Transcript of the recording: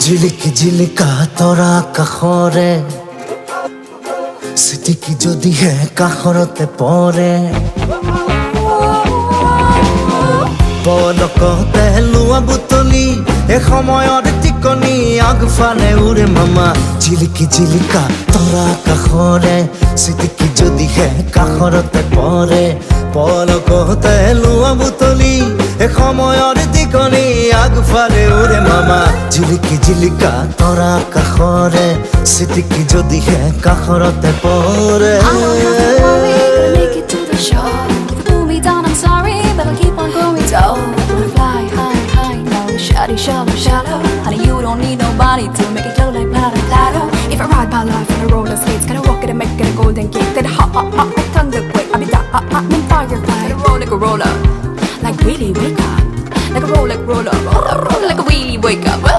ঝিলিকি ঝিলিকা তোরা কাখরে সিটিকি যদি হে কাখরতে পরে পলকতে লুয়া বুতলি এ সময়ৰ টিকনি আগফালে উৰে মামা ঝিলিকি ঝিলিকা তোৰা কাখৰে সিটিকি যদি হে কাখৰতে পৰে পলকতে লুয়া বুতলি এ সময়ৰ টিকনি আগফালে উৰে মামা ঝিলিকি ঝিলিকা তোৰা কাখৰে সিটিকি যদি হে কাখৰতে পৰে Shallow, shallow, honey, you don't need nobody to make it glow like platter, platter. If I ride my life on a roller skates, gonna rock it and make it a golden cake. Then hot, like thunder quake. I'll be that, I'm firefly. Gonna roll like a roller, like really wake up, like a roller, like a wheelie wake up.